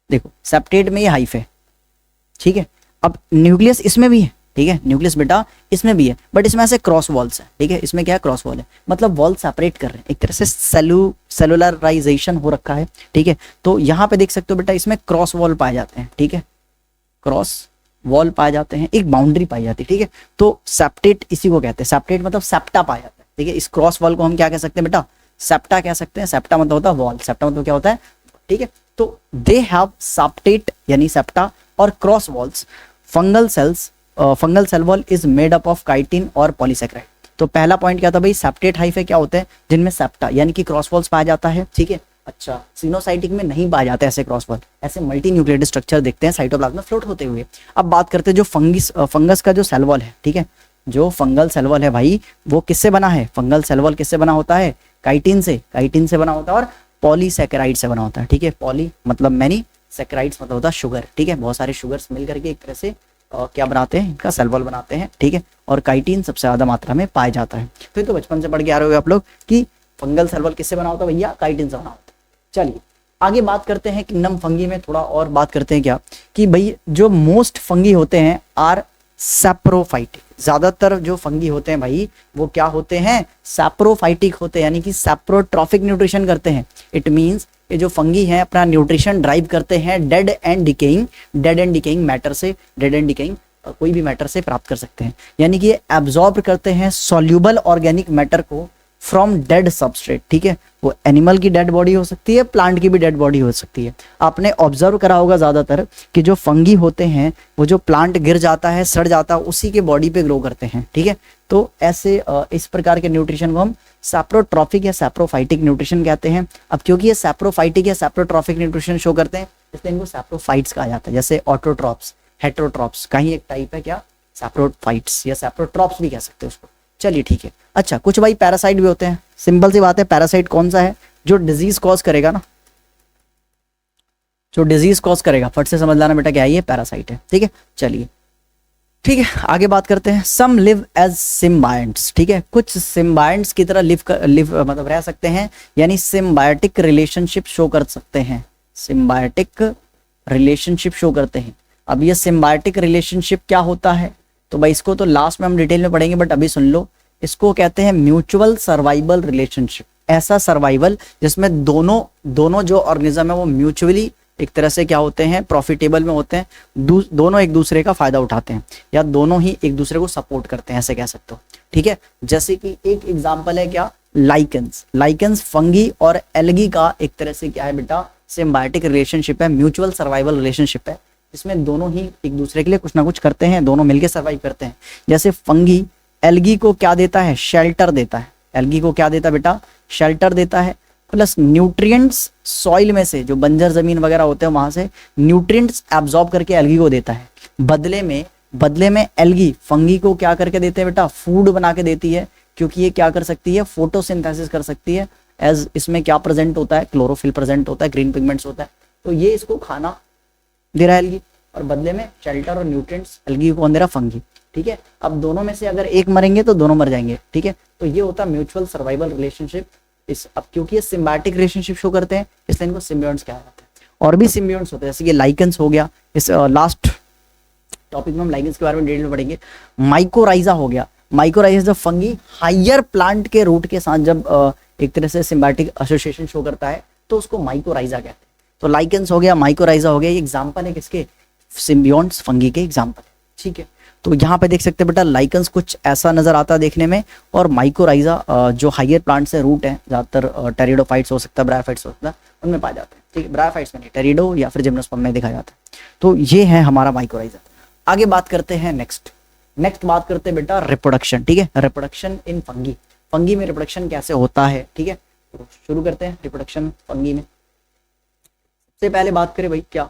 देखो सेप्टेट में ये हाइफे, ठीक है, अब न्यूक्लियस इसमें भी है, ठीक है, न्यूक्लियस बेटा इसमें भी है, बट इसमें ऐसे क्रॉस वॉल्स है, ठीक है, इसमें क्या है, क्रॉस वॉल है, मतलब वॉल सेपरेट कर रहे हैं, एक तरह से सेलुलराइजेशन हो रखा है, ठीक है। तो यहाँ पे देख सकते हो बेटा, इसमें क्रॉस वॉल पाए जाते हैं, ठीक है, क्रॉस वॉल पाए जाते हैं, एक बाउंड्री पाई जाती है, ठीक है। तो सेप्टेट इसी को कहते हैं, सेप्टेट मतलब सेप्टा पाया जाता है, ठीक है। इस क्रॉस वॉल को हम क्या कह सकते हैं बेटा, सेप्टा कह सकते हैं। सेप्टा मतलब होता है वॉल, सेप्टा मतलब क्या होता है, ठीक है। तो दे हैव सेप्टेट यानी सेप्टा और cross walls, fungal cells fungal cell wall is made up of chitin और पॉलीसेकेराइड। तो पहला पॉइंट क्या था भाई, सेप्टेट हाइफे क्या होते हैं, जिनमें सेप्टा यानी कि क्रॉस वॉल्स पाया जाता है, ठीक है। अच्छा, सिनोसाइटिक में नहीं पाया जाता ऐसे क्रॉस वॉल, ऐसे मल्टी न्यूक्लिएटेड स्ट्रक्चर देखते हैं साइटोप्लाज्म में फ्लोट होते हुए। अब बात करते हैं जो फंगस का जो सेल वॉल है, ठीक है, जो फंगल सेल वॉल है भाई वो किससे बना है, फंगल सेल वॉल किससे बना होता है, काइटिन से बना होता है और पॉलीसेकेराइड से बना होता है, ठीक है। पॉली मतलब मैनी, सेकेराइड्स मतलब होता है शुगर, ठीक है। बहुत सारे शुगर्स मिल करके एक तरह से क्या बनाते हैं, इनका सेल वॉल बनाते हैं, ठीक है। और काइटिन सबसे ज्यादा मात्रा में पाया जाता है। फिर तो बचपन से पढ़ के आ रहे हो आप लोग कि फंगल सेल वॉल किससे बना होता है भैया, काइटिन से बना होता है। चलिए आगे बात करते हैं किंगडम फंगी में, थोड़ा और बात करते हैं क्या कि भाई जो मोस्ट फंगी होते हैं आर सैप्रोफाइटिक। ज्यादातर जो फंगी होते हैं भाई वो क्या होते हैं, सैप्रोफाइटिक होते हैं, यानी कि सैप्रोट्रॉफिक न्यूट्रिशन करते हैं। इट मींस ये जो फंगी हैं अपना न्यूट्रिशन ड्राइव करते हैं डेड एंड डिकेइंग मैटर से, डेड एंड डिकेइंग कोई भी मैटर से प्राप्त कर सकते हैं, यानी कि ये एब्जॉर्ब करते हैं सॉल्यूबल ऑर्गेनिक मैटर को फ्रॉम डेड सबस्ट्रेट, ठीक है। वो एनिमल की डेड बॉडी हो सकती है, प्लांट की भी डेड बॉडी हो सकती है। आपने ऑब्जर्व करा होगा ज्यादातर कि जो फंगी होते हैं वो जो प्लांट गिर जाता है, सड़ जाता है, उसी के बॉडी पे ग्रो करते हैं, ठीक है। तो ऐसे इस प्रकार के न्यूट्रिशन को हम सैप्रोट्रॉफिक या सैप्रोफाइटिक न्यूट्रिशन कहते हैं। अब क्योंकि ये सैप्रोफाइटिक या सैप्रोट्रॉफिक न्यूट्रिशन शो करते हैं इसलिए इनको सैप्रोफाइट्स कहा जाता है। जैसे ऑटोट्रॉप्स, हेटरोट्रॉप्स का ही एक टाइप है क्या, सैप्रोफाइट्स या सैप्रोट्रॉप्स भी कह सकते हैं उसको। चलिए ठीक है। अच्छा, कुछ भाई पैरासाइट भी होते हैं। सिंपल सी बात है, पैरासाइट कौन सा है, जो डिजीज कॉज करेगा ना, जो डिजीज कॉज करेगा, फट से समझ लाना बेटा क्या है, ये पैरासाइट है, ठीक है। चलिए ठीक है, आगे बात करते हैं। सम लिव एज सिम्बायंट्स, ठीक है, कुछ सिम्बायंट्स की तरह लिव मतलब रह सकते हैं, यानी सिम्बायोटिक रिलेशनशिप शो कर सकते हैं, सिम्बायोटिक रिलेशनशिप शो करते हैं। अब ये सिम्बायोटिक रिलेशनशिप क्या होता है, तो भाई इसको तो लास्ट में हम डिटेल में पढ़ेंगे, बट अभी सुन लो। इसको कहते हैं म्यूचुअल सर्वाइवल रिलेशनशिप। ऐसा सर्वाइवल जिसमें दोनों जो ऑर्गेनिज्म है वो म्यूचुअली एक तरह से क्या होते हैं, प्रॉफिटेबल में होते हैं, दोनों एक दूसरे का फायदा उठाते हैं, या दोनों ही एक दूसरे को सपोर्ट करते हैं, ऐसे कह सकते हो, ठीक है। जैसे कि एक एग्जांपल है क्या, लाइकेंस फंगी और एल्गी का एक तरह से क्या है बेटा, सिम्बायोटिक रिलेशनशिप है, म्यूचुअल सर्वाइवल रिलेशनशिप है, इसमें दोनों ही एक दूसरे के लिए कुछ ना कुछ करते हैं, दोनों मिलकर सर्वाइव करते हैं। जैसे फंगी एल्गी को क्या देता है, शेल्टर देता है, एल्गी को क्या देता है बेटा, शेल्टर देता है, प्लस न्यूट्रिएंट्स सॉइल में से, जो बंजर जमीन वगैरह होते हैं वहां से न्यूट्रिएंट्स एब्जॉर्ब करके एल्गी को देता है। बदले में एल्गी फंगी को क्या करके देते हैं बेटा, फूड बना के देती है, क्योंकि ये क्या कर सकती है, फोटोसिंथेसिस कर सकती है। एज इसमें क्या प्रेजेंट होता है, क्लोरोफिल प्रेजेंट होता है, ग्रीन पिगमेंट्स होता है, तो ये इसको खाना दे रहा है एल्गी, और बदले में शेल्टर और न्यूट्रिएंट्स एल्गी को कौन दे रहा, फंगी, ठीक है। अब दोनों में से अगर एक मरेंगे तो दोनों मर जाएंगे, ठीक है। तो ये होता है म्यूचुअल सर्वाइवल रिलेशनशिप। अब क्योंकि ये सिम्बायोटिक रिलेशनशिप शो करते हैं इसलिए इनको सिम्बियोन्ट्स कहा जाता है। और भी सिम्बियोन्ट्स होते हैं, जैसे कि लाइकेंस हो गया, इस लास्ट टॉपिक में हम लाइकेंस के बारे में डिटेल में पढ़ेंगे। माइकोराइजा हो गया, माइकोराइजा जब फंगी हायर प्लांट के रूट के साथ जब एक तरह से सिम्बायोटिक एसोसिएशन शो करता है तो उसको माइकोराइजा कहते हैं। तो लाइकेंस हो गया, माइकोराइजा हो गया, ये एग्जाम्पल है किसके, सिम्बियोन्ट्स फंगी के एग्जाम्पल, ठीक है। तो यहाँ पे देख सकते हैं बेटा, लाइकेंस कुछ ऐसा नजर आता है देखने में, और माइकोराइजा जो हायर प्लांट से रूट है, ज्यादातर टेरिडोफाइट्स हो सकता है, ब्रायोफाइट्स हो सकता है, उनमें पाए जाते हैं, ठीक है। ब्रायोफाइट्स में नहीं, टेरिडो या फिर जिम्नोस्पर्म में दिखाया जाता है। तो ये है हमारा माइकोराइजा। आगे बात करते हैं नेक्स्ट बात करते हैं बेटा रिप्रोडक्शन, ठीक है। रिप्रोडक्शन इन फंगी, फंगी में रिप्रोडक्शन कैसे होता है, ठीक है। तो शुरू करते हैं रिप्रोडक्शन फंगी में। सबसे पहले बात करें भाई क्या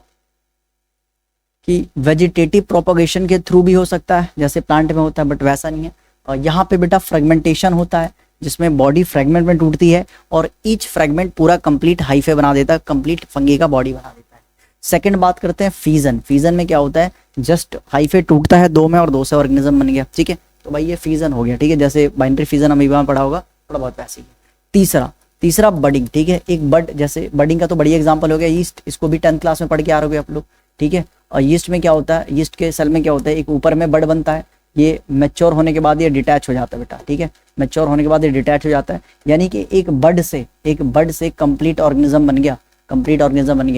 कि वेजिटेटिव प्रोपगेशन के थ्रू भी हो सकता है, जैसे प्लांट में होता है, बट वैसा नहीं है। और यहाँ पे बेटा फ्रेगमेंटेशन होता है, जिसमें बॉडी फ्रेगमेंट में टूटती है और ईच फ्रेगमेंट पूरा कंप्लीट हाइफे बना देता है, कंप्लीट फंगी का बॉडी बना देता है। सेकंड बात करते हैं फीजन। फीजन में क्या होता है, जस्ट हाइफे टूटता है दो में और दो से ऑर्गेनिज्म बन गया, ठीक है। तो भाई ये फीजन हो गया, ठीक है। जैसे बाइनरी फीजन अमीबा में पढ़ा होगा, थोड़ा बहुत वैसे ही। तीसरा बडिंग, ठीक है। एक बड, जैसे बडिंग का तो बढ़िया एग्जाम्पल हो गया यीस्ट, इसको भी 10th क्लास में पढ़ के आ रहे हो आप लोग, ठीक है। और यीस्ट में क्या होता है, यीस्ट के सेल में क्या होता है, एक ऊपर में बड बनता है, ये मैच्योर होने के बाद ये डिटैच हो जाता है बेटा, ठीक है। मैच्योर होने के बाद ये डिटैच हो जाता है, यानी कि एक बड से कंप्लीट ऑर्गेनिज्म बन गया,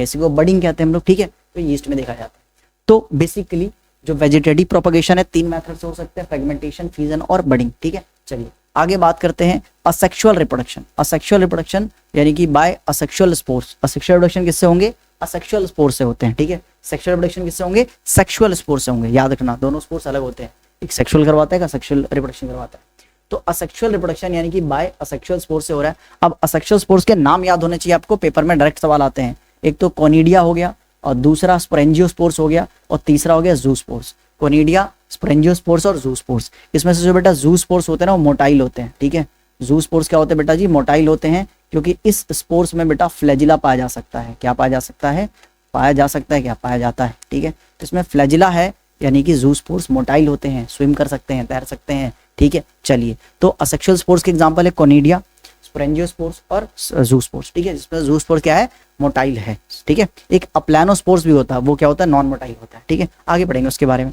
इसी को बडिंग कहते हैं हम लोग, ठीक है। तो यीस्ट में देखा जाता है। तो बेसिकली जो वेजिटेटिव प्रोपगेशन है 3 मेथड से हो सकते हैं, फ्रेगमेंटेशन, फीजन और बडिंग, ठीक है। चलिए आगे बात करते हैं असेक्सुअल रिप्रोडक्शन। असेक्सुअल रिप्रोडक्शन यानी कि bye asexual spores. Asexual reproduction किससे होंगे, असेक्सुअल स्पोर से होते हैं, ठीक है। सेक्सुअल रिप्रोडक्शन किससे होंगे, सेक्सुअल स्पोर से होंगे, याद रखना दोनों स्पोर्स अलग होते हैं, एक सेक्सुअल करवाता है, एक असेक्सुअल रिप्रोडक्शन करवाता है। तो असेक्सुअल रिप्रोडक्शन यानी कि बाय असेक्सुअल स्पोर से हो रहा है। अब असेक्सुअल स्पोर्स के नाम याद होने चाहिए आपको, पेपर में डायरेक्ट सवाल आते हैं। एक तो कोनिडिया हो गया, और दूसरा स्पोरेंजियोस्पोर्स हो गया, और तीसरा हो गया जूस्पोर्स। कोनिडिया, स्पोरेंजियोस्पोर्स और जूस्पोर्स। इसमें से जो बेटा जूस्पोर्स होते हैं ना वो मोटाइल होते हैं, ठीक है। जूस्पोर्स क्या होते हैं बेटा जी, मोटाइल होते हैं, क्योंकि इस स्पोर्स में बेटा फ्लैजिला पाया जा सकता है। क्या पाया जा सकता है, पाया जा सकता है, क्या पाया जाता है, ठीक है। तो इसमें फ्लैजिला है, यानी कि जूस्पोर्स मोटाइल होते हैं, स्विम कर सकते हैं, तैर सकते हैं, ठीक है। चलिए, तो असेक्सुअल स्पोर्स के एग्जांपल है कोनिडिया, स्पोरेंजियोस्पोर्स और जूस्पोर्स, ठीक है, जिसमें जूस्पोर्स क्या है, मोटाइल है, ठीक है। एक अप्लानोस्पोर्स भी होता है, वो क्या होता है, नॉन मोटाइल होता है, ठीक है। आगे पढ़ेंगे उसके बारे में,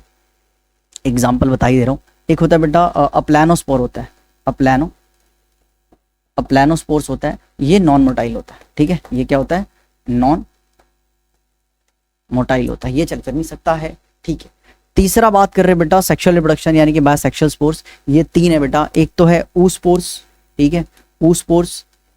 एग्जाम्पल बता ही दे रहा हूँ। एक होता है बेटा अप्लानोस्पोर होता है, अप्लानोस्पोर्स होता है, ये नॉन मोटाइल होता है, ठीक है। ये क्या होता है, नॉन मोटाइल होता है, ये चल फिर नहीं सकता है, ठीक है। तीसरा बात कर रहे हैं बेटा सेक्सुअल रिप्रोडक्शन यानी कि बायसेक्सुअल स्पोर्स। ये तीन है बेटा, एक तो है oospores, ठीक है, oospores,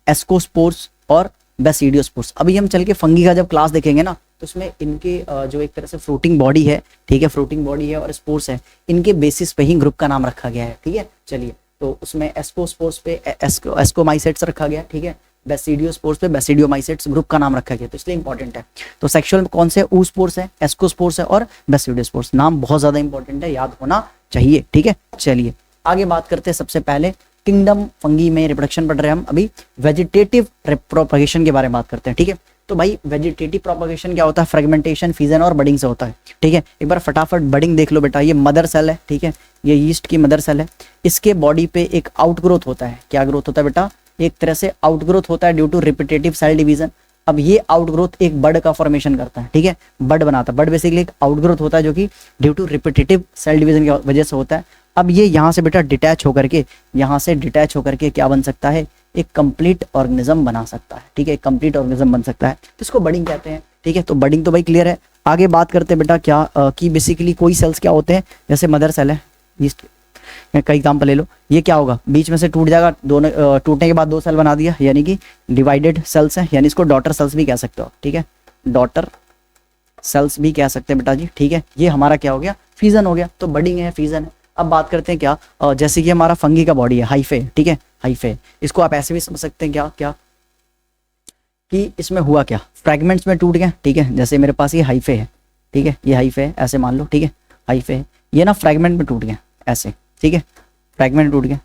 ascospores और basidiospores। अभी हम चल के फंगी का जब क्लास देखेंगे ना, तो उसमें इनके जो एक तरह से फ्रूटिंग बॉडी है, ठीक है, फ्रूटिंग बॉडी है और स्पोर्स है, इनके बेसिस पे ही ग्रुप का नाम रखा गया है, ठीक है। चलिए, तो उसमें एस्कोस्पोर्स पे एस्कोमाइसेट्स रखा गया, ठीक है, बेसिडियोस्पोर्स पे बेसिडियोमाइसेट्स ग्रुप का नाम रखा गया, तो इसलिए इंपॉर्टेंट है। तो सेक्सुअल में कौन से, oospores है, एस्कोस्पोर्स है और बेसिडियोस्पोर्स। नाम बहुत ज्यादा इंपॉर्टेंट है, याद होना चाहिए, ठीक है। चलिए आगे बात करते हैं। सबसे पहले किंगडम फंगी में रिप्रोडक्शन पढ़ रहे हैं हम, अभी वेजिटेटिव प्रोपगेशन के बारे में बात करते हैं, ठीक है। तो भाई वेजिटेटिव प्रोपगेशन क्या होता है, फ्रेगमेंटेशन, फिजन और बडिंग से होता है, ठीक है। एक बार फटाफट बडिंग देख लो बेटा, ये मदर सेल है, ठीक है, ये यीस्ट की मदर सेल है। इसके बॉडी पे एक आउटग्रोथ होता है, क्या ग्रोथ होता है बेटा, एक तरह से आउटग्रोथ होता है due to repetitive cell division. अब ये आउटग्रोथ एक बड का फॉर्मेशन करता है, ठीक है, बड बनाता है। बड बेसिकली एक आउटग्रोथ होता है जो कि due to repetitive cell division की वजह से होता है। अब ये यहाँ से बेटा डिटैच होकर के, यहाँ से डिटैच होकर के क्या बन सकता है, एक कंप्लीट ऑर्गेनिज्म बना सकता है, ठीक है, एक कंप्लीट ऑर्गेनिज्म बन सकता है, तो इसको बडिंग कहते हैं, ठीक है। तो बडिंग तो भाई क्लियर है। आगे बात करते हैं बेटा क्या कि बेसिकली कोई सेल्स क्या होते हैं, जैसे मदर सेल है, यीस्ट कई एग्जाम्पल ले लो, ये क्या होगा, बीच में से टूट जाएगा, दोनों टूटने के बाद दो सेल बना दिया, यानी कि डिवाइडेड सेल्स है, यानी इसको डॉटर सेल्स भी कह सकते हो, ठीक है, डॉटर सेल्स भी कह सकते हैं बेटा जी, ठीक है। ये हमारा क्या हो गया, फ्यूजन हो गया, तो बडिंग है, फ्यूजन है। अब बात करते हैं क्या, जैसे कि हमारा फंगी का बॉडी है, हाइफे, ठीक है, हाइफे, इसको आप ऐसे भी समझ सकते हैं क्या क्या कि इसमें हुआ क्या, फ्रैगमेंट्स में टूट गया, ठीक है। जैसे मेरे पास ये हाइफे है, ठीक है, ये हाइफे है, ऐसे मान लो, ठीक है, हाइफे है, ये ना फ्रैगमेंट में टूट गया ऐसे, ठीक है, फ्रैगमेंट टूट गया,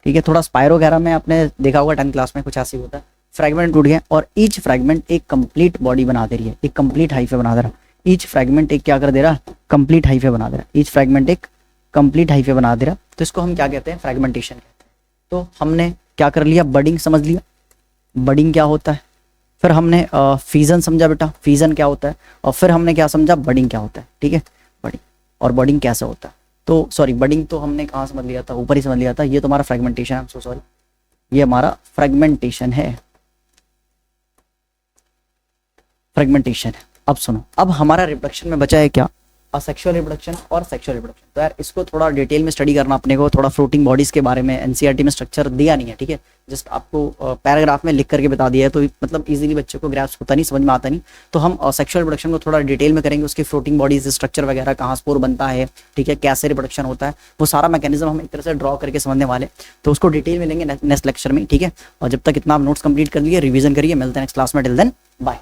ठीक है। थोड़ा स्पायरो वगैरह में आपने देखा होगा 10th क्लास में, कुछ ऐसे ही होता है, फ्रैगमेंट टूट गया और ईच फ्रैगमेंट एक कंप्लीट बॉडी बना दे रही है, एक कंप्लीट हाइफे बना दे रहा है। ईच फ्रैगमेंट एक क्या कर दे रहा, कंप्लीट हाइफे बना दे रहा है, ईच फ्रैगमेंट एक कंप्लीट हाइफे बना दे रहा, तो इसको हम क्या कहते हैं, फ्रैगमेंटेशन कहते हैं। तो हमने क्या कर लिया, बडिंग समझ लिया, बडिंग क्या होता है, फिर हमने फीजन समझा बेटा, फीजन क्या होता है, और फिर हमने क्या समझा, बडिंग क्या होता है, ठीक है, बडिंग, और बडिंग कैसे होता है। तो सॉरी, बडिंग तो हमने कहाँ समझ लिया था, ऊपर ही समझ लिया था, ये तो हमारा फ्रैगमेंटेशन है, सो सॉरी, ये हमारा फ्रैगमेंटेशन है, फ्रैगमेंटेशन है। अब सुनो, अब हमारा रिप्रोडक्शन में बचा है क्या, असेक्सुअल रिप्रोडक्शन और सेक्सुअल रिप्रोडक्शन। तो यार इसको थोड़ा डिटेल में स्टडी करना अपने को, थोड़ा फ्रूटिंग बॉडीज के बारे में एनसीईआरटी में स्ट्रक्चर दिया नहीं है, ठीक है, जस्ट आपको पैराग्राफ में लिख करके बता दिया है, तो मतलब इजीली बच्चों को ग्रैस्प होता नहीं, समझ में आता नहीं। तो हम सेक्सुअल रिप्रोडक्शन को थोड़ा डिटेल में करेंगे, उसकी फ्रूटिंग बॉडीज स्ट्रक्चर वगैरह, कहाँ स्पोर बनता है, ठीक है, कैसे रिप्रोडक्शन होता है, वो सारा मैकेनिज्म हम एक तरह से ड्रॉ करके समझने वाले, तो उसको डिटेल में लेंगे नेक्स्ट लेक्चर में, ठीक है। और जब तक इतना आप नोट्स कंप्लीट कर लिए, रिविजन करिए, मिलते हैं नेक्स्ट क्लास में, टिल देन बाय।